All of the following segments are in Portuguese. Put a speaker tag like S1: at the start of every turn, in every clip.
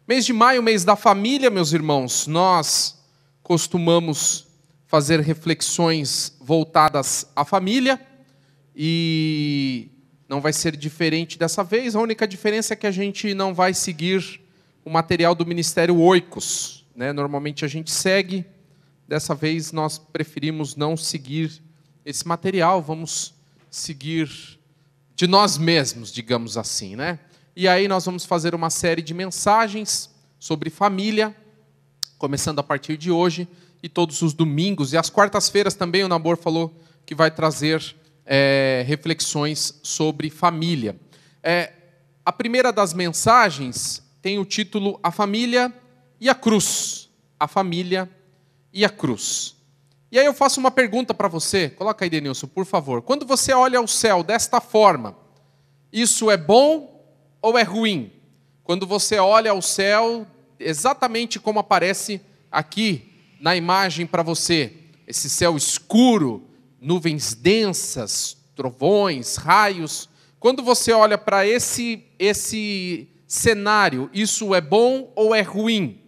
S1: Mês de maio, mês da família, meus irmãos, nós costumamos fazer reflexões voltadas à família e não vai ser diferente dessa vez. A única diferença é que a gente não vai seguir o material do Ministério Oikos, né? Normalmente a gente segue, dessa vez nós preferimos não seguir esse material, vamos seguir de nós mesmos, digamos assim, né? E aí nós vamos fazer uma série de mensagens sobre família, começando a partir de hoje, e todos os domingos. E às quartas-feiras também o Nabor falou que vai trazer reflexões sobre família. A primeira das mensagens tem o título A Família e a Cruz. A Família e a Cruz. E aí eu faço uma pergunta para você. Coloca aí, Denilson, por favor. Quando você olha o céu desta forma, isso é bom ou é ruim? Quando você olha ao céu, exatamente como aparece aqui na imagem para você, esse céu escuro, nuvens densas, trovões, raios. Quando você olha para esse cenário, isso é bom ou é ruim?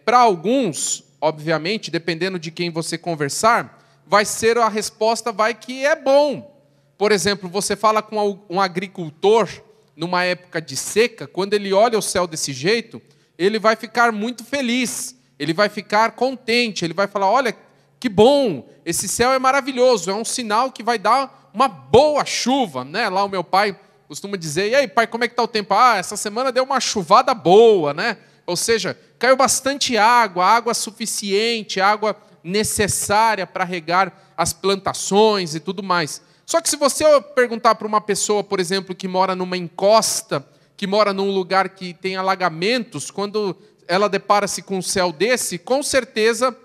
S1: Para alguns, obviamente, dependendo de quem você conversar, a resposta vai que é bom. Por exemplo, você fala com um agricultor numa época de seca, quando ele olha o céu desse jeito, ele vai ficar muito feliz, ele vai ficar contente, ele vai falar, olha, que bom, esse céu é maravilhoso, é um sinal que vai dar uma boa chuva, né? Lá o meu pai costuma dizer, e aí pai, como é que está o tempo? Essa semana deu uma chuvada boa, né? Ou seja, caiu bastante água, água suficiente, água necessária para regar as plantações e tudo mais. Só que se você perguntar para uma pessoa, por exemplo, que mora numa encosta, que mora num lugar que tem alagamentos, quando ela depara-se com um céu desse, com certeza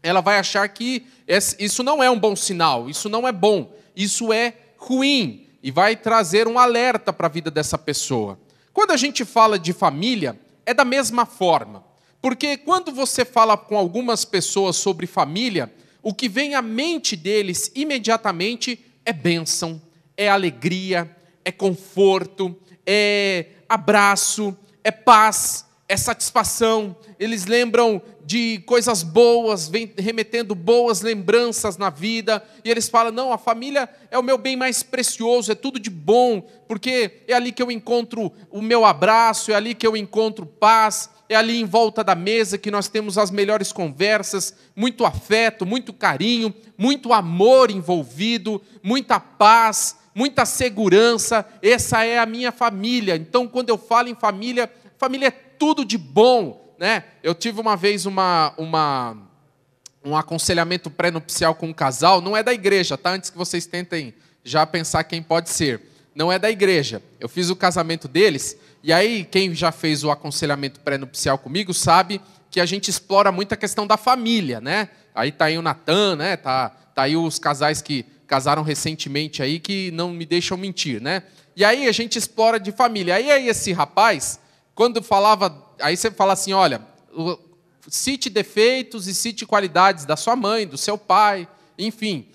S1: ela vai achar que isso não é um bom sinal, isso não é bom, isso é ruim, e vai trazer um alerta para a vida dessa pessoa. Quando a gente fala de família, é da mesma forma, porque quando você fala com algumas pessoas sobre família, o que vem à mente deles imediatamente é bênção, é alegria, é conforto, é abraço, é paz, é satisfação. Eles lembram de coisas boas, vem remetendo boas lembranças na vida, e eles falam, não, a família é o meu bem mais precioso, é tudo de bom, porque é ali que eu encontro o meu abraço, é ali que eu encontro paz, é ali em volta da mesa que nós temos as melhores conversas, muito afeto, muito carinho, muito amor envolvido, muita paz, muita segurança. Essa é a minha família. Então, quando eu falo em família, família é tudo de bom, né? Eu tive uma vez um aconselhamento pré-nupcial com um casal, não é da igreja, tá? Antes que vocês tentem já pensar quem pode ser. Não é da igreja. Eu fiz o casamento deles, e aí quem já fez o aconselhamento pré-nupcial comigo sabe que a gente explora muito a questão da família, né? Aí tá aí o Natan, né? Tá aí os casais que casaram recentemente aí que não me deixam mentir, né? E aí a gente explora de família. Aí esse rapaz, quando falava, aí você fala assim, olha, cite defeitos e cite qualidades da sua mãe, do seu pai, enfim.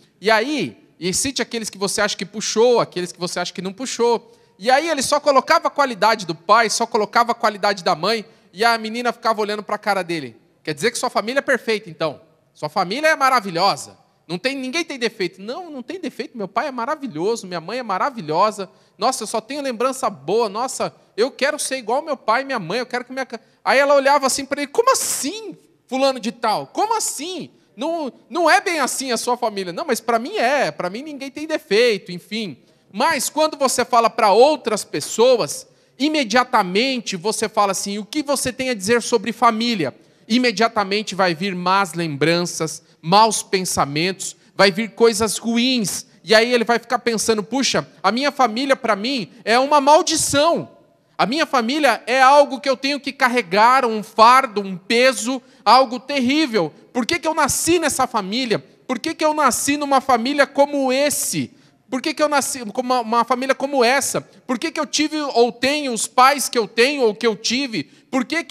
S1: E cite aqueles que você acha que puxou, aqueles que você acha que não puxou. E aí ele só colocava a qualidade do pai, só colocava a qualidade da mãe, e a menina ficava olhando para a cara dele. Quer dizer que sua família é perfeita, então. Sua família é maravilhosa. Ninguém tem defeito. Não tem defeito. Meu pai é maravilhoso, minha mãe é maravilhosa. Nossa, eu só tenho lembrança boa. Nossa, eu quero ser igual ao meu pai e minha mãe. Eu quero que minha... Aí ela olhava assim para ele. Como assim, fulano de tal? Como assim? Não é bem assim a sua família. Não, mas para mim é. Para mim ninguém tem defeito, enfim. Mas quando você fala para outras pessoas, imediatamente você fala assim, o que você tem a dizer sobre família? Imediatamente vai vir más lembranças, maus pensamentos, vai vir coisas ruins. E aí ele vai ficar pensando, puxa, a minha família para mim é uma maldição. A minha família é algo que eu tenho que carregar, um fardo, um peso, algo terrível. Por que eu nasci nessa família? Por que eu nasci numa família como esse? Por que eu nasci com uma família como essa? Por que eu tive ou tenho os pais que eu tenho ou que eu tive? Por que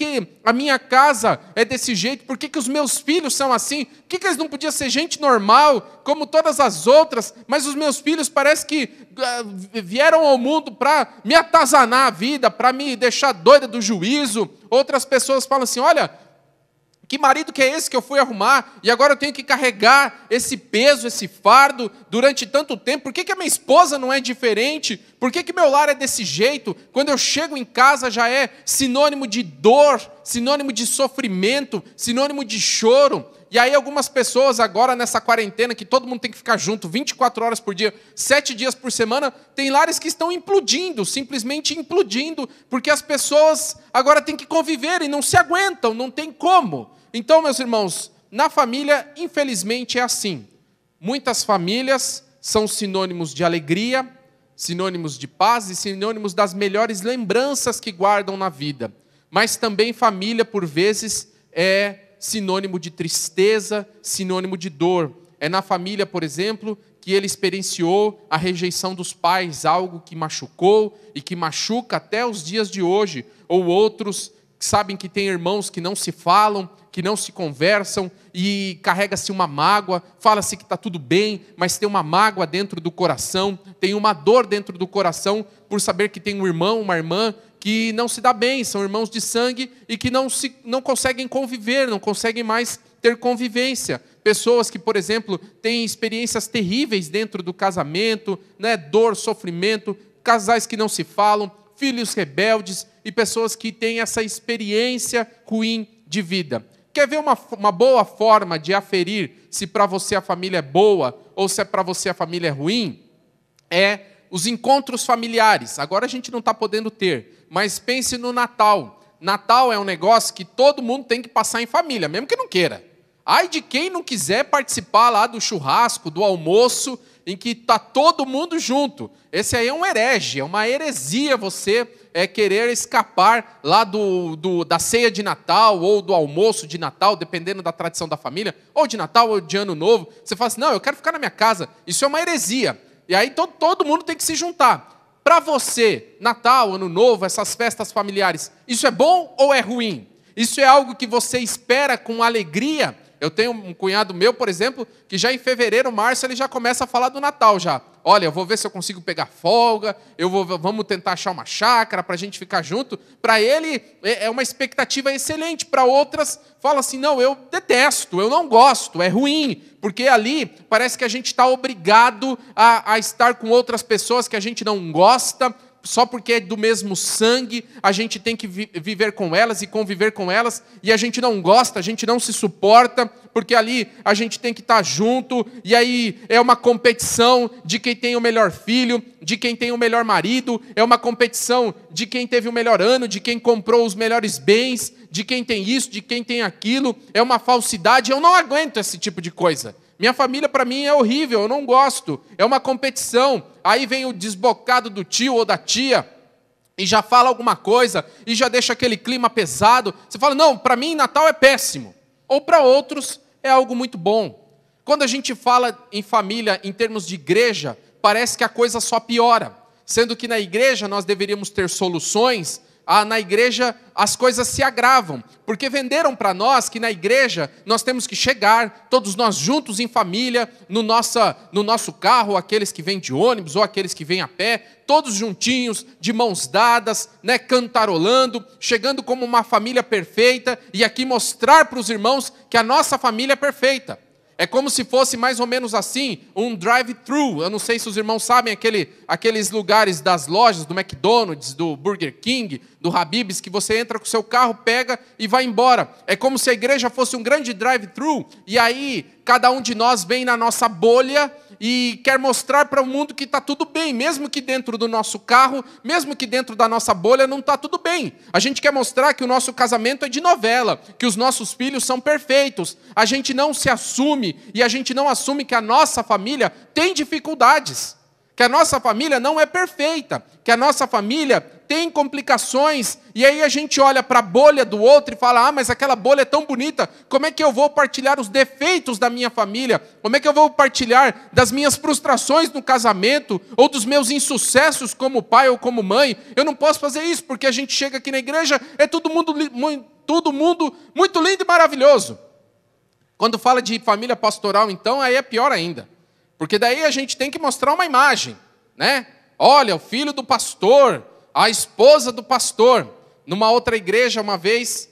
S1: a minha casa é desse jeito? Por que os meus filhos são assim? Por que eles não podiam ser gente normal, como todas as outras, mas os meus filhos parece que vieram ao mundo para me atazanar a vida, para me deixar doida do juízo? Outras pessoas falam assim, olha, que marido que é esse que eu fui arrumar e agora eu tenho que carregar esse peso, esse fardo durante tanto tempo? Por que a minha esposa não é diferente? Por que meu lar é desse jeito? Quando eu chego em casa já é sinônimo de dor, sinônimo de sofrimento, sinônimo de choro. E aí algumas pessoas agora nessa quarentena, que todo mundo tem que ficar junto 24 horas por dia, 7 dias por semana, tem lares que estão implodindo, simplesmente implodindo, porque as pessoas agora têm que conviver e não se aguentam, não tem como. Então, meus irmãos, na família, infelizmente, é assim. Muitas famílias são sinônimos de alegria, sinônimos de paz e sinônimos das melhores lembranças que guardam na vida. Mas também família, por vezes, é sinônimo de tristeza, sinônimo de dor. É na família, por exemplo, que ele experienciou a rejeição dos pais, algo que machucou e que machuca até os dias de hoje. Ou outros sabem que tem irmãos que não se falam, que não se conversam e carrega-se uma mágoa, fala-se que está tudo bem, mas tem uma mágoa dentro do coração, tem uma dor dentro do coração por saber que tem um irmão, uma irmã que não se dá bem, são irmãos de sangue e que não conseguem conviver, não conseguem mais ter convivência. Pessoas que, por exemplo, têm experiências terríveis dentro do casamento, né? Dor, sofrimento, casais que não se falam, filhos rebeldes e pessoas que têm essa experiência ruim de vida. Quer ver uma boa forma de aferir se para você a família é boa ou se para você a família é ruim? É os encontros familiares. Agora a gente não está podendo ter, mas pense no Natal. Natal é um negócio que todo mundo tem que passar em família, mesmo que não queira. Ai de quem não quiser participar lá do churrasco, do almoço, em que está todo mundo junto. Esse aí é um herege, é uma heresia você querer escapar lá da ceia de Natal ou do almoço de Natal, dependendo da tradição da família, ou de Natal ou de Ano Novo. Você fala assim, não, eu quero ficar na minha casa. Isso é uma heresia. E aí todo mundo tem que se juntar. Para você, Natal, Ano Novo, essas festas familiares, isso é bom ou é ruim? Isso é algo que você espera com alegria? Eu tenho um cunhado meu, por exemplo, que já em fevereiro, março, ele já começa a falar do Natal já. Olha, eu vou ver se eu consigo pegar folga, vamos tentar achar uma chácara para a gente ficar junto. Para ele, é uma expectativa excelente. Para outras, fala assim, não, eu detesto, eu não gosto, é ruim. Porque ali parece que a gente está obrigado a estar com outras pessoas que a gente não gosta, só porque é do mesmo sangue, a gente tem que viver com elas e conviver com elas, e a gente não gosta, a gente não se suporta, porque ali a gente tem que estar junto, e aí é uma competição de quem tem o melhor filho, de quem tem o melhor marido, é uma competição de quem teve o melhor ano, de quem comprou os melhores bens, de quem tem isso, de quem tem aquilo, é uma falsidade. Eu não aguento esse tipo de coisa. Minha família, para mim, é horrível, eu não gosto. É uma competição. Aí vem o desbocado do tio ou da tia e já fala alguma coisa e já deixa aquele clima pesado. Você fala, não, para mim Natal é péssimo. Ou para outros é algo muito bom. Quando a gente fala em família em termos de igreja, parece que a coisa só piora. Sendo que na igreja nós deveríamos ter soluções, na igreja as coisas se agravam, porque venderam para nós que na igreja nós temos que chegar, todos nós juntos em família, no nosso carro, aqueles que vêm de ônibus ou aqueles que vêm a pé, todos juntinhos, de mãos dadas, né, cantarolando, chegando como uma família perfeita, e aqui mostrar para os irmãos que a nossa família é perfeita. É como se fosse mais ou menos assim, um drive-thru. Eu não sei se os irmãos sabem aqueles lugares das lojas, do McDonald's, do Burger King, do Habib's, que você entra com o seu carro, pega e vai embora. É como se a igreja fosse um grande drive-thru, e aí cada um de nós vem na nossa bolha e quer mostrar para o mundo que está tudo bem, mesmo que dentro do nosso carro, mesmo que dentro da nossa bolha não está tudo bem. A gente quer mostrar que o nosso casamento é de novela, que os nossos filhos são perfeitos. A gente não se assume e a gente não assume que a nossa família tem dificuldades, que a nossa família não é perfeita, que a nossa família tem complicações, e aí a gente olha para a bolha do outro e fala, mas aquela bolha é tão bonita, como é que eu vou partilhar os defeitos da minha família? Como é que eu vou partilhar das minhas frustrações no casamento, ou dos meus insucessos como pai ou como mãe? Eu não posso fazer isso, porque a gente chega aqui na igreja, é todo mundo muito lindo e maravilhoso. Quando fala de família pastoral, então, aí é pior ainda. Porque daí a gente tem que mostrar uma imagem, né? Olha, o filho do pastor, a esposa do pastor. Numa outra igreja, uma vez,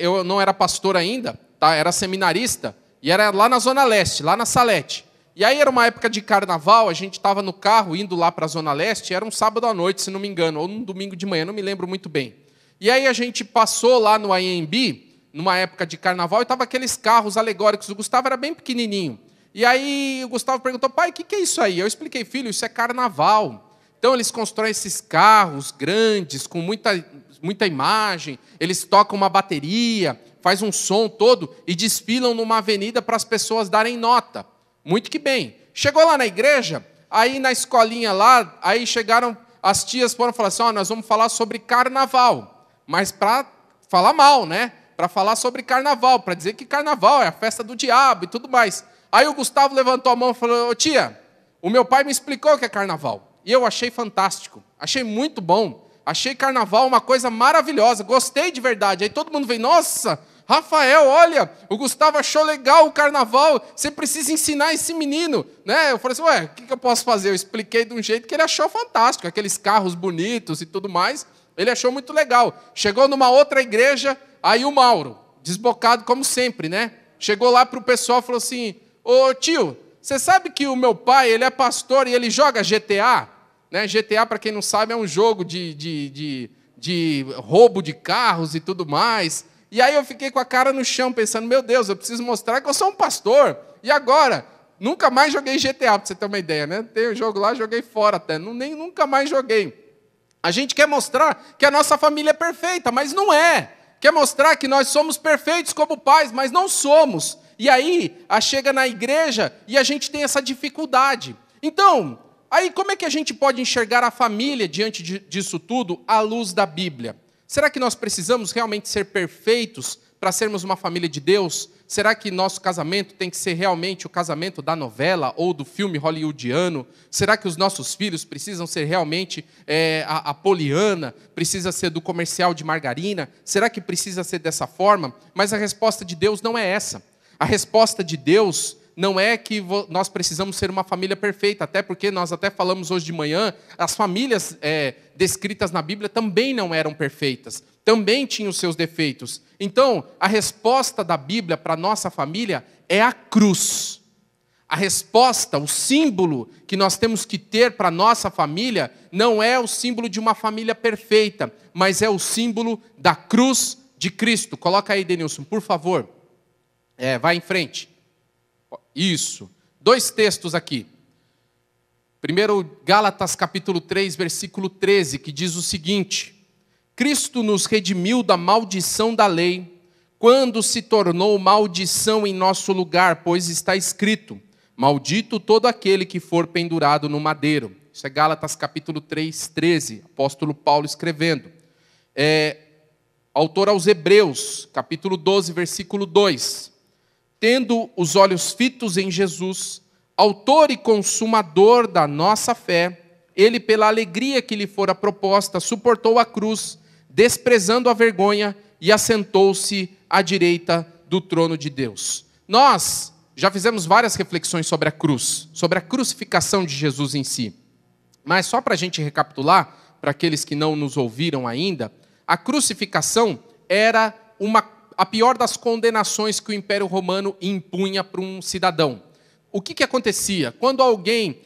S1: eu não era pastor ainda, tá? Era seminarista, e era lá na Zona Leste, lá na Salete. E aí era uma época de carnaval, a gente estava no carro indo lá para a Zona Leste, era um sábado à noite, se não me engano, ou um domingo de manhã, não me lembro muito bem. E aí a gente passou lá no AMB, numa época de carnaval, e estava aqueles carros alegóricos. O Gustavo era bem pequenininho. E aí o Gustavo perguntou, pai, o que é isso aí? Eu expliquei, filho, isso é carnaval. Então eles constroem esses carros grandes, com muita imagem, eles tocam uma bateria, faz um som todo e desfilam numa avenida para as pessoas darem nota. Muito que bem. Chegou lá na igreja, aí na escolinha lá, aí chegaram, as tias foram falar assim, nós vamos falar sobre carnaval. Mas para falar mal, né? Para falar sobre carnaval, para dizer que carnaval é a festa do diabo e tudo mais. Aí o Gustavo levantou a mão e falou, tia, o meu pai me explicou o que é carnaval. E eu achei fantástico, achei muito bom, achei carnaval uma coisa maravilhosa, gostei de verdade. Aí todo mundo veio, nossa, Rafael, olha, o Gustavo achou legal o carnaval, você precisa ensinar esse menino. Né? Eu falei assim, o que eu posso fazer? Eu expliquei de um jeito que ele achou fantástico, aqueles carros bonitos e tudo mais, ele achou muito legal. Chegou numa outra igreja, aí o Mauro, desbocado como sempre, né? Chegou lá para o pessoal e falou assim, ô tio, você sabe que o meu pai, ele é pastor e ele joga GTA? Né? GTA, para quem não sabe, é um jogo de roubo de carros e tudo mais. E aí eu fiquei com a cara no chão, pensando, meu Deus, eu preciso mostrar que eu sou um pastor. E agora? Nunca mais joguei GTA, para você ter uma ideia, né? Tem um jogo lá, joguei fora até, nunca mais joguei. A gente quer mostrar que a nossa família é perfeita, mas não é. Quer mostrar que nós somos perfeitos como pais, mas não somos. E aí, chega na igreja e a gente tem essa dificuldade. Então, aí como é que a gente pode enxergar a família diante disso tudo à luz da Bíblia? Será que nós precisamos realmente ser perfeitos para sermos uma família de Deus? Será que nosso casamento tem que ser realmente o casamento da novela ou do filme hollywoodiano? Será que os nossos filhos precisam ser realmente a Poliana? Precisa ser do comercial de margarina? Será que precisa ser dessa forma? Mas a resposta de Deus não é essa. A resposta de Deus não é que nós precisamos ser uma família perfeita, até porque nós até falamos hoje de manhã, as famílias descritas na Bíblia também não eram perfeitas, também tinham seus defeitos. Então, a resposta da Bíblia para a nossa família é a cruz. A resposta, o símbolo que nós temos que ter para a nossa família, não é o símbolo de uma família perfeita, mas é o símbolo da cruz de Cristo. Coloca aí, Denilson, por favor. Vai em frente. Isso. 2 textos aqui. Primeiro, Gálatas capítulo 3, versículo 13, que diz o seguinte: Cristo nos redimiu da maldição da lei, quando se tornou maldição em nosso lugar, pois está escrito, maldito todo aquele que for pendurado no madeiro. Isso é Gálatas capítulo 3, 13, apóstolo Paulo escrevendo. Autor aos Hebreus, capítulo 12, versículo 2. Tendo os olhos fitos em Jesus, autor e consumador da nossa fé, ele, pela alegria que lhe fora proposta, suportou a cruz, desprezando a vergonha, e assentou-se à direita do trono de Deus. Nós já fizemos várias reflexões sobre a cruz, sobre a crucificação de Jesus em si. Mas só para a gente recapitular, para aqueles que não nos ouviram ainda, a crucificação era a pior das condenações que o Império Romano impunha para um cidadão. O que acontecia? Quando alguém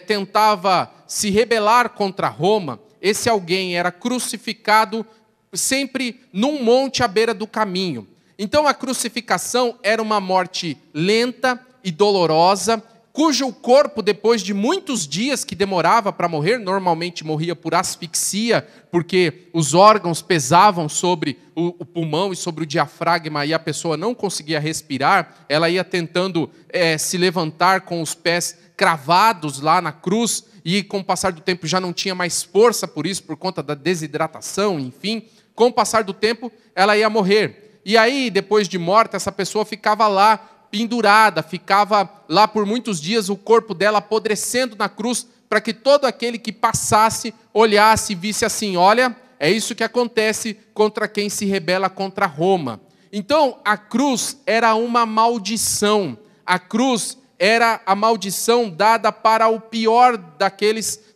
S1: tentava se rebelar contra Roma, esse alguém era crucificado sempre num monte à beira do caminho. Então a crucificação era uma morte lenta e dolorosa, cujo corpo, depois de muitos dias que demorava para morrer, normalmente morria por asfixia, porque os órgãos pesavam sobre o pulmão e sobre o diafragma e a pessoa não conseguia respirar, ela ia tentando se levantar com os pés cravados lá na cruz, e com o passar do tempo já não tinha mais força por isso, por conta da desidratação, enfim. Com o passar do tempo, ela ia morrer. E aí, depois de morta, essa pessoa ficava lá, pendurada, ficava lá por muitos dias, o corpo dela apodrecendo na cruz, para que todo aquele que passasse, olhasse e visse assim, olha, é isso que acontece contra quem se rebela contra Roma. Então, a cruz era uma maldição. A cruz era a maldição dada para o pior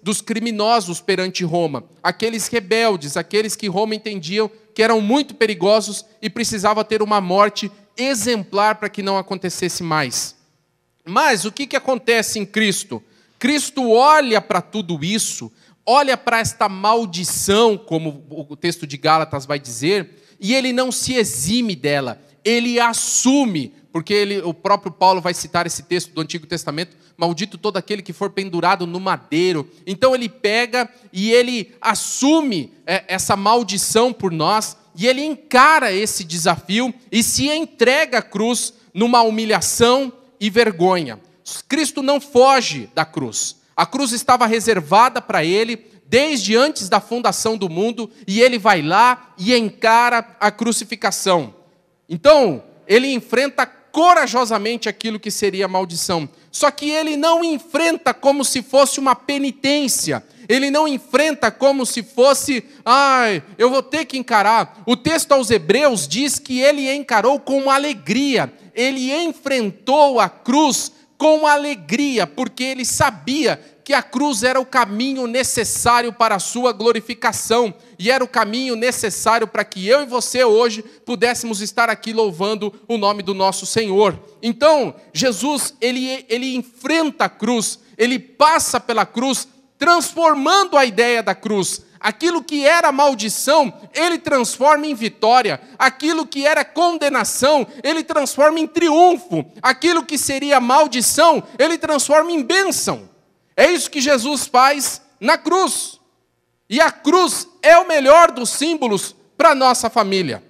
S1: dos criminosos perante Roma. Aqueles rebeldes, aqueles que Roma entendiam que eram muito perigosos e precisava ter uma morte exemplar para que não acontecesse mais. Mas o que acontece em Cristo? Cristo olha para tudo isso, olha para esta maldição, como o texto de Gálatas vai dizer, e ele não se exime dela, ele assume, porque o próprio Paulo vai citar esse texto do Antigo Testamento, maldito todo aquele que for pendurado no madeiro. Então ele pega e ele assume essa maldição por nós, e ele encara esse desafio e se entrega à cruz numa humilhação e vergonha. Cristo não foge da cruz. A cruz estava reservada para ele desde antes da fundação do mundo, e ele vai lá e encara a crucificação. Então, ele enfrenta corajosamente aquilo que seria maldição. Só que ele não enfrenta como se fosse uma penitência. Ele não enfrenta como se fosse, eu vou ter que encarar. O texto aos Hebreus diz que ele encarou com alegria. Ele enfrentou a cruz com alegria, porque ele sabia que a cruz era o caminho necessário para a sua glorificação, e era o caminho necessário para que eu e você hoje pudéssemos estar aqui louvando o nome do nosso Senhor. Então, Jesus, ele enfrenta a cruz, ele passa pela cruz, transformando a ideia da cruz. Aquilo que era maldição, ele transforma em vitória. Aquilo que era condenação, ele transforma em triunfo. Aquilo que seria maldição, ele transforma em bênção. É isso que Jesus faz na cruz. E a cruz é o melhor dos símbolos para a nossa família.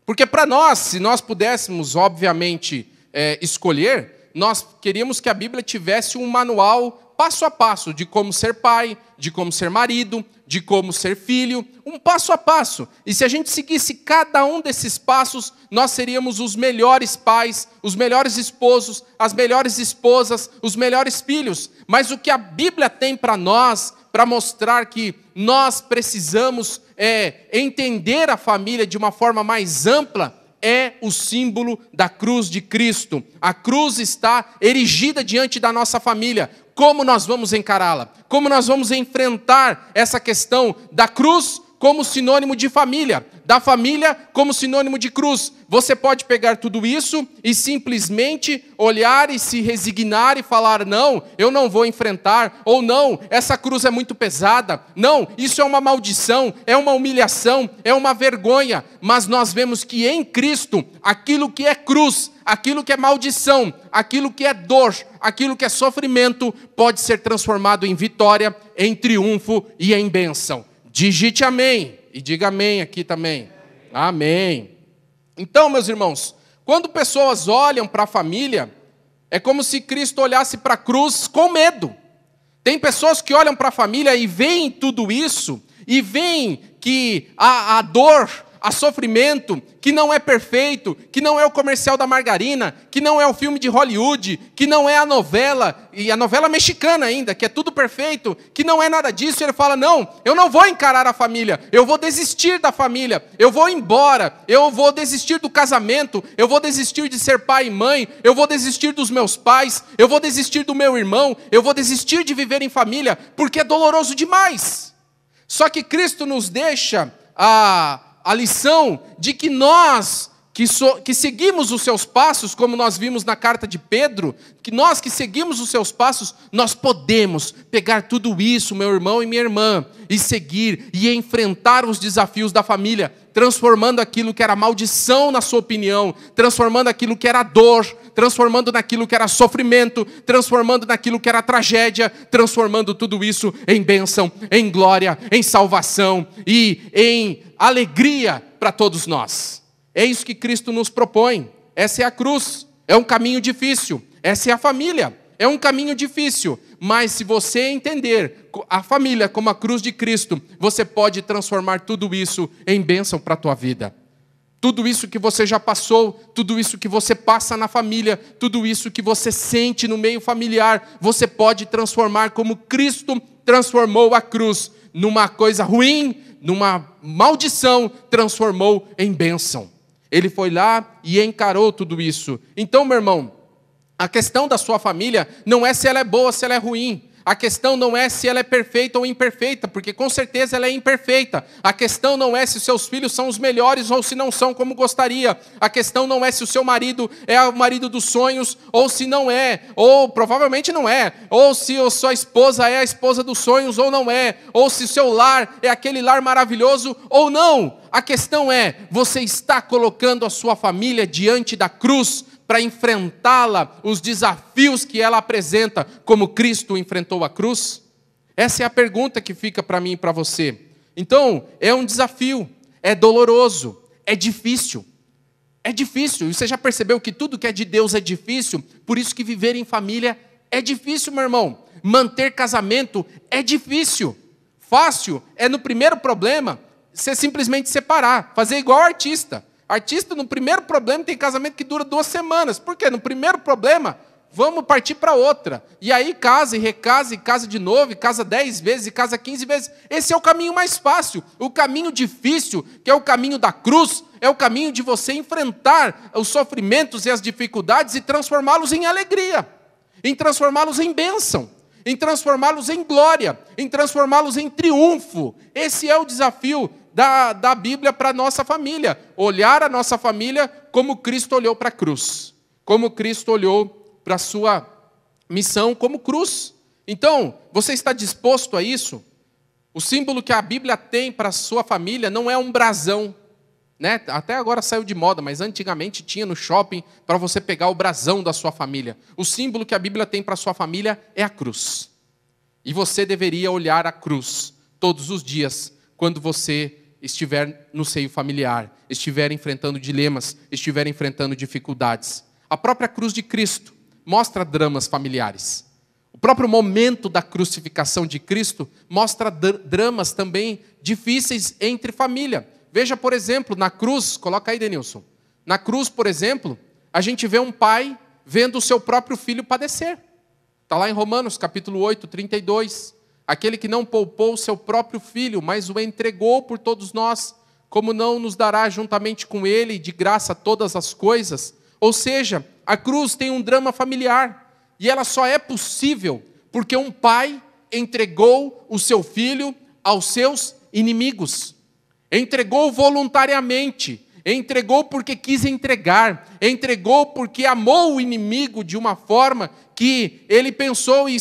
S1: Porque para nós, se nós pudéssemos, obviamente, escolher, nós queríamos que a Bíblia tivesse um manual passo a passo de como ser pai, de como ser marido, de como ser filho, um passo a passo. E se a gente seguisse cada um desses passos, nós seríamos os melhores pais, os melhores esposos, as melhores esposas, os melhores filhos. Mas o que a Bíblia tem para nós, para mostrar que nós precisamos entender a família de uma forma mais ampla, é o símbolo da cruz de Cristo. A cruz está erigida diante da nossa família. Como nós vamos encará-la? Como nós vamos enfrentar essa questão da cruz como sinônimo de família, da família como sinônimo de cruz? Você pode pegar tudo isso e simplesmente olhar e se resignar e falar, não, eu não vou enfrentar, ou não, essa cruz é muito pesada, não, isso é uma maldição, é uma humilhação, é uma vergonha. Mas nós vemos que em Cristo, aquilo que é cruz, aquilo que é maldição, aquilo que é dor, aquilo que é sofrimento, pode ser transformado em vitória, em triunfo e em bênção. Digite amém, e diga amém aqui também. Amém. Então, meus irmãos, quando pessoas olham para a família, é como se Cristo olhasse para a cruz com medo. Tem pessoas que olham para a família e veem tudo isso, e veem que a dor, a sofrimento, que não é perfeito, que não é o comercial da margarina, que não é o filme de Hollywood, que não é a novela, e a novela mexicana ainda, que é tudo perfeito, que não é nada disso. Ele fala, não, eu não vou encarar a família, eu vou desistir da família, eu vou embora, eu vou desistir do casamento, eu vou desistir de ser pai e mãe, eu vou desistir dos meus pais, eu vou desistir do meu irmão, eu vou desistir de viver em família, porque é doloroso demais. Só que Cristo nos deixa a lição de que nós que seguimos os seus passos, como nós vimos na carta de Pedro, que nós que seguimos os seus passos, nós podemos pegar tudo isso, meu irmão e minha irmã, e seguir e enfrentar os desafios da família, transformando aquilo que era maldição na sua opinião, transformando aquilo que era dor, transformando naquilo que era sofrimento, transformando naquilo que era tragédia, transformando tudo isso em bênção, em glória, em salvação e em alegria para todos nós. É isso que Cristo nos propõe. Essa é a cruz. É um caminho difícil. Essa é a família. É um caminho difícil. Mas se você entender a família como a cruz de Cristo, você pode transformar tudo isso em bênção para a tua vida. Tudo isso que você já passou, tudo isso que você passa na família, tudo isso que você sente no meio familiar, você pode transformar como Cristo transformou a cruz numa coisa ruim, numa maldição, transformou em bênção. Ele foi lá e encarou tudo isso. Então, meu irmão, a questão da sua família não é se ela é boa ou se ela é ruim. A questão não é se ela é perfeita ou imperfeita, porque com certeza ela é imperfeita. A questão não é se os seus filhos são os melhores ou se não são como gostaria. A questão não é se o seu marido é o marido dos sonhos ou se não é, ou provavelmente não é. Ou se a sua esposa é a esposa dos sonhos ou não é. Ou se o seu lar é aquele lar maravilhoso ou não. A questão é, você está colocando a sua família diante da cruz para enfrentá-la, os desafios que ela apresenta, como Cristo enfrentou a cruz? Essa é a pergunta que fica para mim e para você. Então, é um desafio, é doloroso, é difícil. É difícil, e você já percebeu que tudo que é de Deus é difícil? Por isso que viver em família é difícil, meu irmão. Manter casamento é difícil. Fácil é no primeiro problema, você simplesmente separar, fazer igual artista. Artista, no primeiro problema, tem casamento que dura 2 semanas. Por quê? No primeiro problema, vamos partir para outra. E aí casa e recasa, e casa de novo, e casa 10 vezes, e casa 15 vezes. Esse é o caminho mais fácil. O caminho difícil, que é o caminho da cruz, é o caminho de você enfrentar os sofrimentos e as dificuldades e transformá-los em alegria, em transformá-los em bênção, em transformá-los em glória, em transformá-los em triunfo. Esse é o desafio da Bíblia para a nossa família. Olhar a nossa família como Cristo olhou para a cruz. Como Cristo olhou para a sua missão como cruz. Então, você está disposto a isso? O símbolo que a Bíblia tem para a sua família não é um brasão, né? Até agora saiu de moda, mas antigamente tinha no shopping para você pegar o brasão da sua família. O símbolo que a Bíblia tem para a sua família é a cruz. E você deveria olhar a cruz todos os dias, quando você estiver no seio familiar, estiver enfrentando dilemas, estiver enfrentando dificuldades. A própria cruz de Cristo mostra dramas familiares. O próprio momento da crucificação de Cristo mostra dramas também difíceis entre família. Veja, por exemplo, na cruz, coloca aí, Denilson. Na cruz, por exemplo, a gente vê um pai vendo o seu próprio filho padecer. Está lá em Romanos, capítulo 8, 32. Aquele que não poupou o seu próprio filho, mas o entregou por todos nós, como não nos dará juntamente com ele de graça todas as coisas? Ou seja, a cruz tem um drama familiar, e ela só é possível porque um pai entregou o seu filho aos seus inimigos. Entregou voluntariamente, entregou porque quis entregar, entregou porque amou o inimigo de uma forma que ele pensou e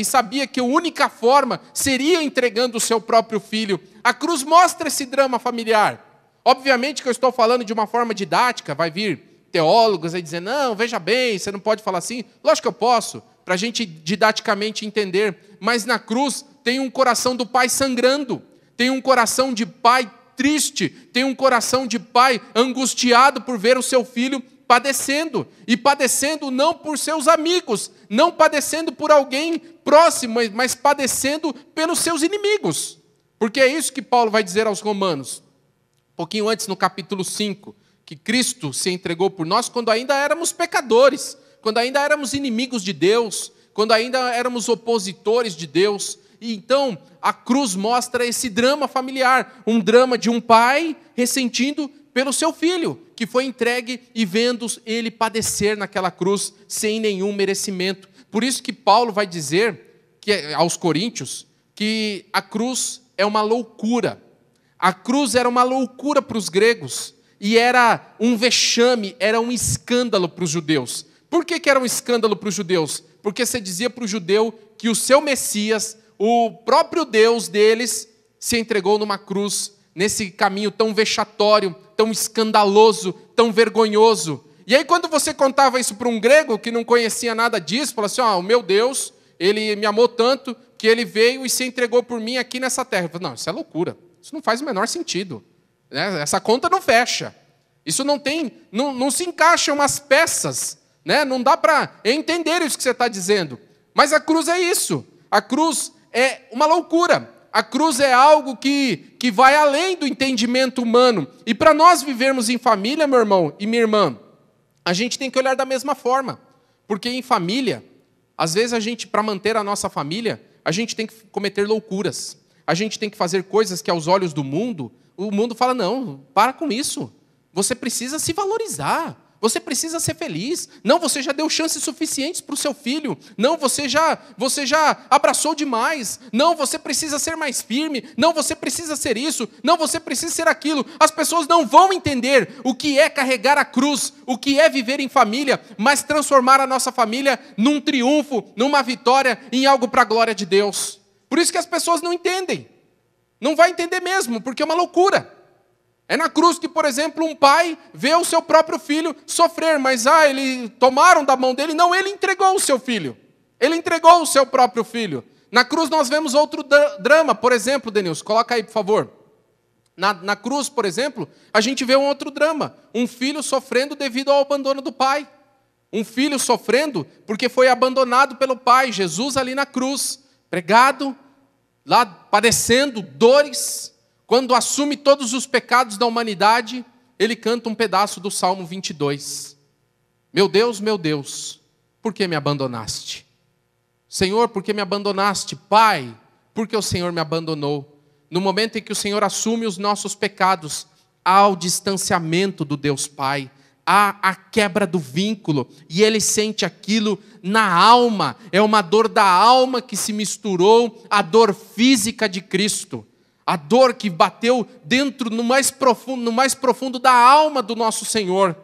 S1: sabia que a única forma seria entregando o seu próprio filho. A cruz mostra esse drama familiar. Obviamente que eu estou falando de uma forma didática, vai vir teólogos aí dizer, não, veja bem, você não pode falar assim. Lógico que eu posso, para a gente didaticamente entender. Mas na cruz tem um coração do pai sangrando, tem um coração de pai triste, tem um coração de pai angustiado por ver o seu filho padecendo, e padecendo não por seus amigos, não padecendo por alguém próximo, mas padecendo pelos seus inimigos. Porque é isso que Paulo vai dizer aos Romanos, um pouquinho antes no capítulo 5, que Cristo se entregou por nós quando ainda éramos pecadores, quando ainda éramos inimigos de Deus, quando ainda éramos opositores de Deus. E então a cruz mostra esse drama familiar, um drama de um pai ressentindo pelo seu filho, que foi entregue e vendo ele padecer naquela cruz sem nenhum merecimento. Por isso que Paulo vai dizer aos Coríntios que a cruz é uma loucura. A cruz era uma loucura para os gregos. e era um vexame, era um escândalo para os judeus. Por que era um escândalo para os judeus? Porque você dizia para o judeu que o seu Messias, o próprio Deus deles, se entregou numa cruz, nesse caminho tão vexatório, tão escandaloso, tão vergonhoso. E aí quando você contava isso para um grego que não conhecia nada disso, falava assim, o meu Deus, ele me amou tanto que ele veio e se entregou por mim aqui nessa terra. Eu falei, não, isso é loucura, isso não faz o menor sentido, né? Essa conta não fecha, isso não se encaixa umas peças, né? Não dá para entender isso que você está dizendo. Mas a cruz é isso, a cruz é uma loucura. A cruz é algo que vai além do entendimento humano. E para nós vivermos em família, meu irmão e minha irmã, a gente tem que olhar da mesma forma. Porque em família, às vezes para manter a nossa família, a gente tem que cometer loucuras. A gente tem que fazer coisas que aos olhos do mundo, o mundo fala, não, para com isso. Você precisa se valorizar. Você precisa ser feliz. Não, você já deu chances suficientes para o seu filho. Não, você já abraçou demais. Não, você precisa ser mais firme. Não, você precisa ser isso. Não, você precisa ser aquilo. As pessoas não vão entender o que é carregar a cruz, o que é viver em família, mas transformar a nossa família num triunfo, numa vitória, em algo para a glória de Deus. Por isso que as pessoas não entendem. Não vai entender mesmo, porque é uma loucura. É na cruz que, por exemplo, um pai vê o seu próprio filho sofrer, mas tomaram da mão dele. Não, ele entregou o seu filho. Ele entregou o seu próprio filho. Na cruz nós vemos outro drama, por exemplo, Denilson, coloca aí, por favor. Na cruz, por exemplo, a gente vê um outro drama. Um filho sofrendo devido ao abandono do pai. Um filho sofrendo porque foi abandonado pelo pai. Jesus ali na cruz, pregado, lá padecendo dores. Quando assume todos os pecados da humanidade, ele canta um pedaço do Salmo 22. Meu Deus, por que me abandonaste? Senhor, por que me abandonaste? Pai, por que o Senhor me abandonou? No momento em que o Senhor assume os nossos pecados, há o distanciamento do Deus Pai, há a quebra do vínculo, e ele sente aquilo na alma. É uma dor da alma que se misturou à dor física de Cristo. A dor que bateu dentro, no mais profundo da alma do nosso Senhor,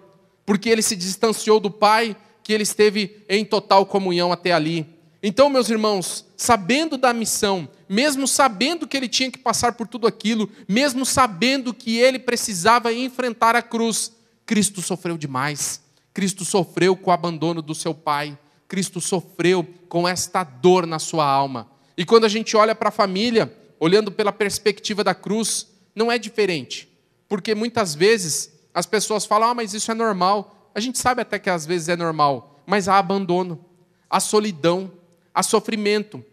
S1: porque ele se distanciou do Pai, que ele esteve em total comunhão até ali. Então, meus irmãos, sabendo da missão, mesmo sabendo que ele tinha que passar por tudo aquilo, mesmo sabendo que ele precisava enfrentar a cruz, Cristo sofreu demais. Cristo sofreu com o abandono do seu Pai. Cristo sofreu com esta dor na sua alma. E quando a gente olha para a família, olhando pela perspectiva da cruz, não é diferente. Porque muitas vezes as pessoas falam, mas isso é normal. A gente sabe até que às vezes é normal, mas há abandono, há solidão, há sofrimento,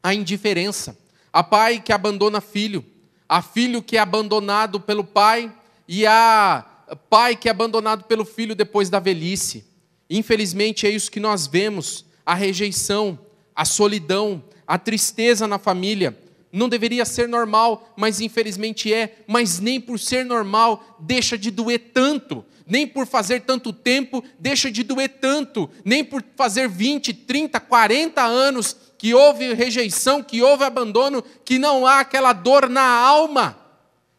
S1: há indiferença. Há pai que abandona filho, há filho que é abandonado pelo pai, e há pai que é abandonado pelo filho depois da velhice. Infelizmente é isso que nós vemos, a rejeição, a solidão, a tristeza na família. Não deveria ser normal, mas infelizmente é. Mas nem por ser normal deixa de doer tanto. Nem por fazer tanto tempo deixa de doer tanto. Nem por fazer 20, 30, 40 anos que houve rejeição, que houve abandono, que não há aquela dor na alma.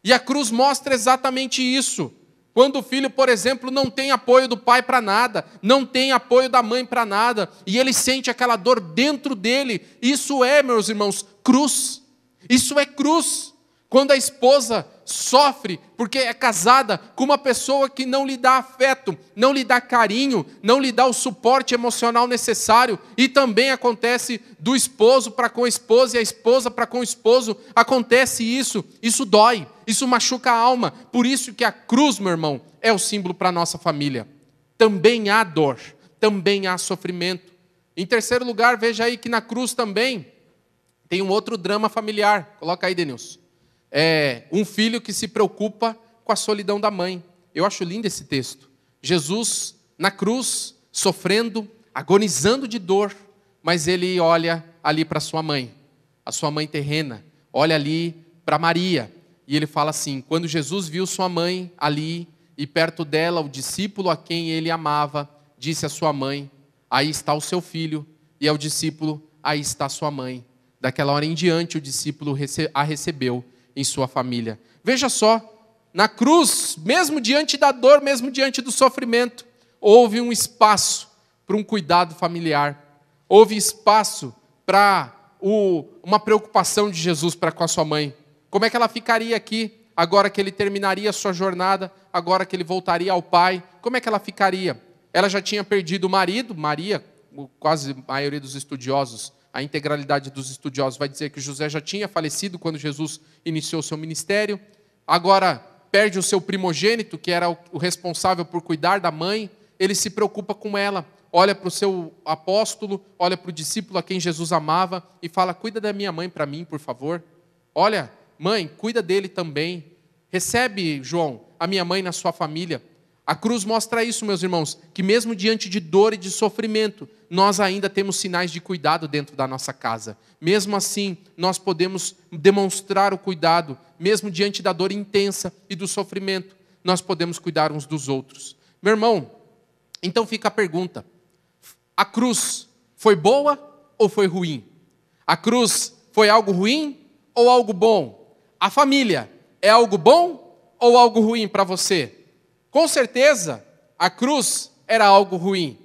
S1: E a cruz mostra exatamente isso. Quando o filho, por exemplo, não tem apoio do pai para nada, não tem apoio da mãe para nada, e ele sente aquela dor dentro dele, isso é, meus irmãos, cruz. Isso é cruz. Quando a esposa sofre porque é casada com uma pessoa que não lhe dá afeto, não lhe dá carinho, não lhe dá o suporte emocional necessário, e também acontece do esposo para com a esposa e a esposa para com o esposo, acontece isso dói, isso machuca a alma. Por isso que a cruz, meu irmão, é o símbolo para a nossa família. Também há dor, também há sofrimento. Em terceiro lugar, veja aí que na cruz também tem um outro drama familiar. Coloca aí, Denilson. É um filho que se preocupa com a solidão da mãe. Eu acho lindo esse texto. Jesus na cruz, sofrendo, agonizando de dor, mas ele olha ali para sua mãe, a sua mãe terrena, olha ali para Maria, e ele fala assim: quando Jesus viu sua mãe ali, e perto dela o discípulo a quem ele amava, disse à sua mãe: aí está o seu filho, e ao discípulo: aí está sua mãe. Daquela hora em diante, o discípulo a recebeu em sua família. Veja só, Na cruz, mesmo diante da dor, mesmo diante do sofrimento, houve um espaço para um cuidado familiar. Houve espaço para uma preocupação de Jesus para com a sua mãe. Como é que ela ficaria aqui, agora que ele terminaria a sua jornada, agora que ele voltaria ao Pai? Como é que ela ficaria? Ela já tinha perdido o marido, Maria, quase a maioria dos estudiosos, a integralidade dos estudiosos vai dizer que José já tinha falecido quando Jesus iniciou seu ministério. Agora perde o seu primogênito, que era o responsável por cuidar da mãe. Ele se preocupa com ela, olha para o seu apóstolo, olha para o discípulo a quem Jesus amava e fala: cuida da minha mãe para mim, por favor. Olha, mãe, cuida dele também. Recebe, João, a minha mãe na sua família. A cruz mostra isso, meus irmãos, que mesmo diante de dor e de sofrimento, nós ainda temos sinais de cuidado dentro da nossa casa. Mesmo assim, nós podemos demonstrar o cuidado, mesmo diante da dor intensa e do sofrimento, nós podemos cuidar uns dos outros. Meu irmão, então fica a pergunta: a cruz foi boa ou foi ruim? A cruz foi algo ruim ou algo bom? A família é algo bom ou algo ruim para você? Com certeza, a cruz era algo ruim.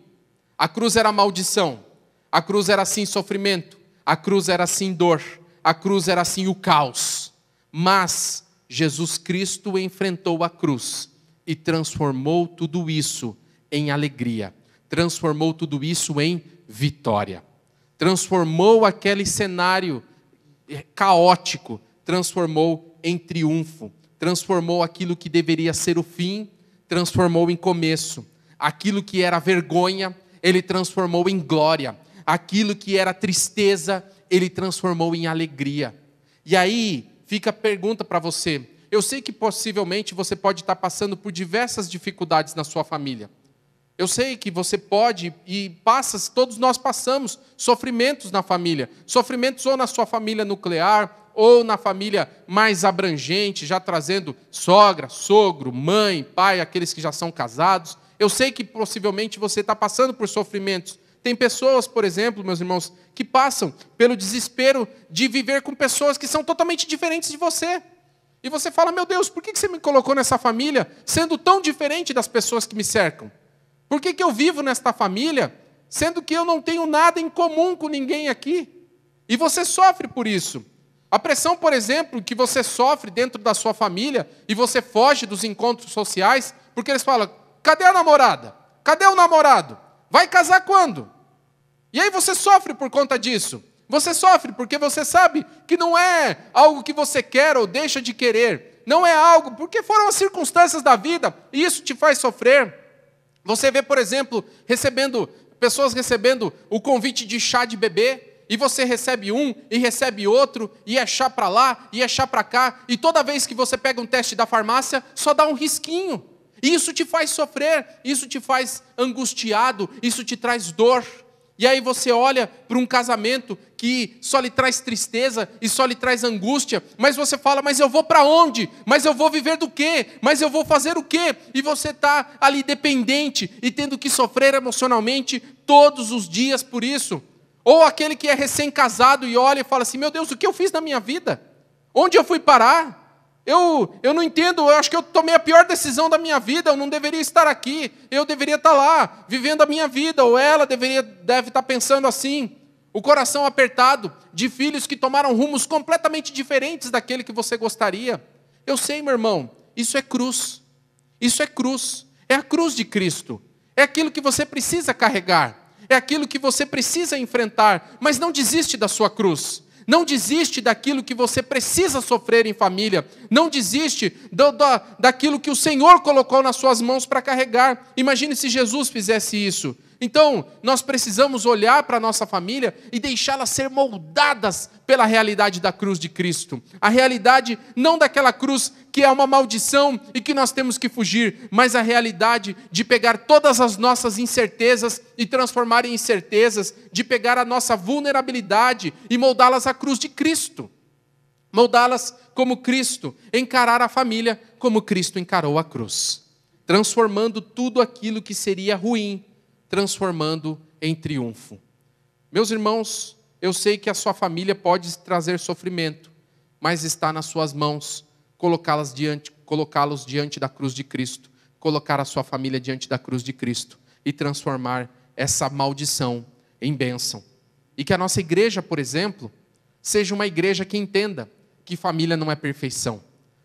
S1: A cruz era maldição. A cruz era sim sofrimento. A cruz era sim dor. A cruz era sim o caos. Mas Jesus Cristo enfrentou a cruz e transformou tudo isso em alegria. Transformou tudo isso em vitória. Transformou aquele cenário caótico, transformou em triunfo. Transformou aquilo que deveria ser o fim, transformou em começo. Aquilo que era vergonha, ele transformou em glória. Aquilo que era tristeza, ele transformou em alegria. E aí fica a pergunta para você. Eu sei que possivelmente você pode estar passando por diversas dificuldades na sua família. Eu sei que você pode e passa, todos nós passamos sofrimentos na família. Sofrimentos ou na sua família nuclear, ou na família mais abrangente, já trazendo sogra, sogro, mãe, pai, aqueles que já são casados. Eu sei que possivelmente você está passando por sofrimentos. Tem pessoas, por exemplo, meus irmãos, que passam pelo desespero de viver com pessoas que são totalmente diferentes de você. E você fala: meu Deus, por que você me colocou nessa família, sendo tão diferente das pessoas que me cercam? Por que eu vivo nesta família, sendo que eu não tenho nada em comum com ninguém aqui? E você sofre por isso. A pressão, por exemplo, que você sofre dentro da sua família e você foge dos encontros sociais, porque eles falam: cadê a namorada? Cadê o namorado? Vai casar quando? E aí você sofre por conta disso. Você sofre porque você sabe que não é algo que você quer ou deixa de querer. Não é algo, porque foram as circunstâncias da vida e isso te faz sofrer. Você vê, por exemplo, pessoas recebendo o convite de chá de bebê, e você recebe um, e recebe outro, e é chá para lá, e é chá para cá, e toda vez que você pega um teste da farmácia, só dá um risquinho. E isso te faz sofrer, isso te faz angustiado, isso te traz dor. E aí você olha para um casamento que só lhe traz tristeza e só lhe traz angústia, mas você fala: mas eu vou para onde? Mas eu vou viver do quê? Mas eu vou fazer o quê? E você está ali dependente e tendo que sofrer emocionalmente todos os dias por isso. Ou aquele que é recém-casado e olha e fala assim: meu Deus, o que eu fiz na minha vida? Onde eu fui parar? Eu não entendo, eu acho que eu tomei a pior decisão da minha vida, eu não deveria estar aqui, eu deveria estar lá, vivendo a minha vida, ou ela deve estar pensando assim. O coração apertado de filhos que tomaram rumos completamente diferentes daquele que você gostaria. Eu sei, meu irmão, isso é cruz. Isso é cruz. É a cruz de Cristo. É aquilo que você precisa carregar. É aquilo que você precisa enfrentar. Mas não desiste da sua cruz. Não desiste daquilo que você precisa sofrer em família. Não desiste daquilo que o Senhor colocou nas suas mãos para carregar. Imagine se Jesus fizesse isso. Então, nós precisamos olhar para a nossa família e deixá-las ser moldadas pela realidade da cruz de Cristo. A realidade não daquela cruz que é uma maldição e que nós temos que fugir, mas a realidade de pegar todas as nossas incertezas e transformar em certezas, de pegar a nossa vulnerabilidade e moldá-las à cruz de Cristo. Moldá-las como Cristo, encarar a família como Cristo encarou a cruz, transformando tudo aquilo que seria ruim, transformando em triunfo. Meus irmãos, eu sei que a sua família pode trazer sofrimento, mas está nas suas mãos colocá-las diante colocá-los diante da cruz de Cristo, colocar a sua família diante da cruz de Cristo e transformar essa maldição em bênção. E que a nossa igreja, por exemplo, seja uma igreja que entenda que família não é perfeição,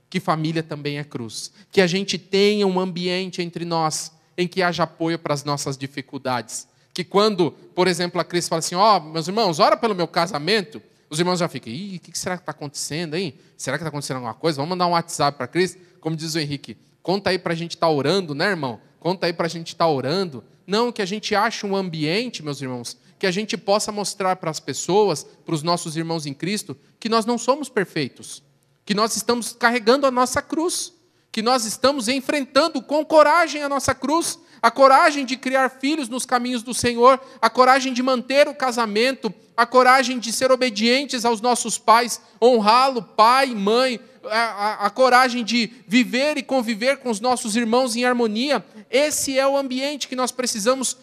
S1: que família também é cruz. Que a gente tenha um ambiente entre nós em que haja apoio para as nossas dificuldades. Que quando, por exemplo, a Cris fala assim, meus irmãos, ora pelo meu casamento, os irmãos já ficam, o que será que está acontecendo aí? Será que está acontecendo alguma coisa? Vamos mandar um WhatsApp para a Cris? Como diz o Henrique, conta aí para a gente estar orando, né, irmão? Conta aí para a gente estar orando. Não, que a gente ache um ambiente, meus irmãos, que a gente possa mostrar para as pessoas, para os nossos irmãos em Cristo, que nós não somos perfeitos, que nós estamos carregando a nossa cruz, que nós estamos enfrentando com coragem a nossa cruz, a coragem de criar filhos nos caminhos do Senhor, a coragem de manter o casamento, a coragem de ser obedientes aos nossos pais, honrá-lo, pai, mãe, a coragem de viver e conviver com os nossos irmãos em harmonia. Esse é o ambiente que nós precisamos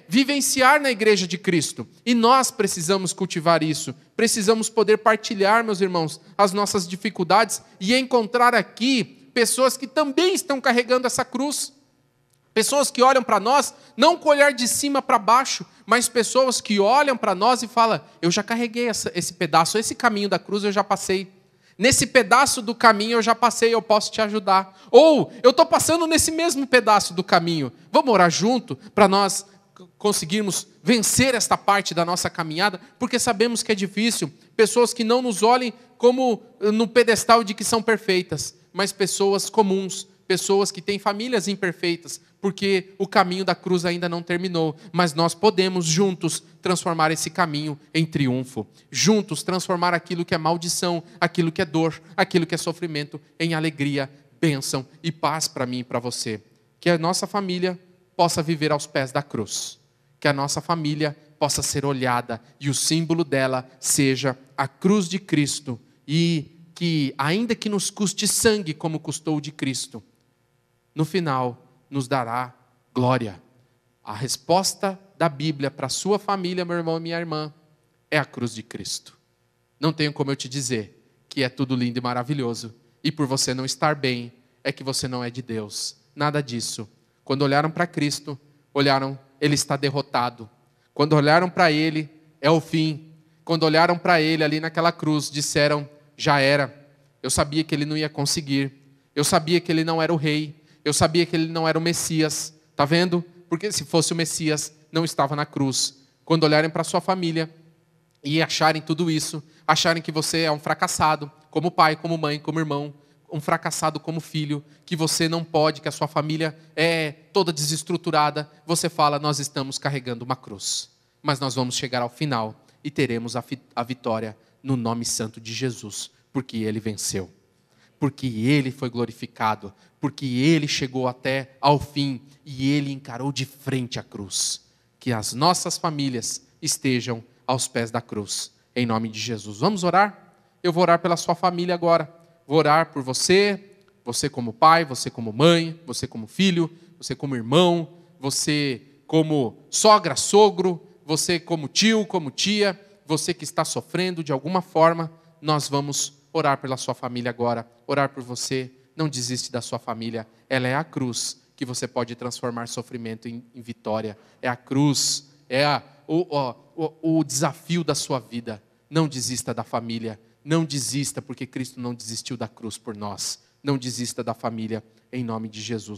S1: vivenciar na igreja de Cristo. E nós precisamos cultivar isso. Precisamos poder partilhar, meus irmãos, as nossas dificuldades e encontrar aqui pessoas que também estão carregando essa cruz. Pessoas que olham para nós, não com o olhar de cima para baixo, mas pessoas que olham para nós e falam, eu já carreguei esse pedaço, esse caminho da cruz eu já passei. Nesse pedaço do caminho eu já passei, eu posso te ajudar. Ou, eu estou passando nesse mesmo pedaço do caminho. Vamos orar junto para nós conseguirmos vencer esta parte da nossa caminhada, porque sabemos que é difícil. Pessoas que não nos olhem como no pedestal de que são perfeitas, mas pessoas comuns, pessoas que têm famílias imperfeitas, porque o caminho da cruz ainda não terminou, mas nós podemos juntos transformar esse caminho em triunfo, juntos transformar aquilo que é maldição, aquilo que é dor, aquilo que é sofrimento, em alegria, bênção e paz para mim e para você. Que a nossa família possa viver aos pés da cruz, que a nossa família possa ser olhada e o símbolo dela seja a cruz de Cristo, e que, ainda que nos custe sangue como custou o de Cristo, no final nos dará glória. A resposta da Bíblia para a sua família, meu irmão e minha irmã, é a cruz de Cristo. Não tenho como eu te dizer que é tudo lindo e maravilhoso, e por você não estar bem, é que você não é de Deus. Nada disso. Quando olharam para Cristo, olharam, Ele está derrotado. Quando olharam para Ele, é o fim. Quando olharam para Ele ali naquela cruz, disseram, já era. Eu sabia que Ele não ia conseguir. Eu sabia que Ele não era o rei. Eu sabia que Ele não era o Messias. Está vendo? Porque se fosse o Messias, não estava na cruz. Quando olharem para a sua família e acharem tudo isso, acharem que você é um fracassado, como pai, como mãe, como irmão, um fracassado como filho, que você não pode, que a sua família é toda desestruturada, você fala, nós estamos carregando uma cruz. Mas nós vamos chegar ao final e teremos a vitória no nome santo de Jesus, porque Ele venceu. Porque Ele foi glorificado, porque Ele chegou até ao fim e Ele encarou de frente a cruz. Que as nossas famílias estejam aos pés da cruz, em nome de Jesus. Vamos orar? Eu vou orar pela sua família agora. Vou orar por você, você como pai, você como mãe, você como filho, você como irmão, você como sogra, sogro, você como tio, como tia, você que está sofrendo de alguma forma, nós vamos orar pela sua família agora, orar por você. Não desiste da sua família, ela é a cruz que você pode transformar sofrimento em vitória. É a cruz, é o desafio da sua vida. Não desista da família, não desista, porque Cristo não desistiu da cruz por nós. Não desista da família, em nome de Jesus.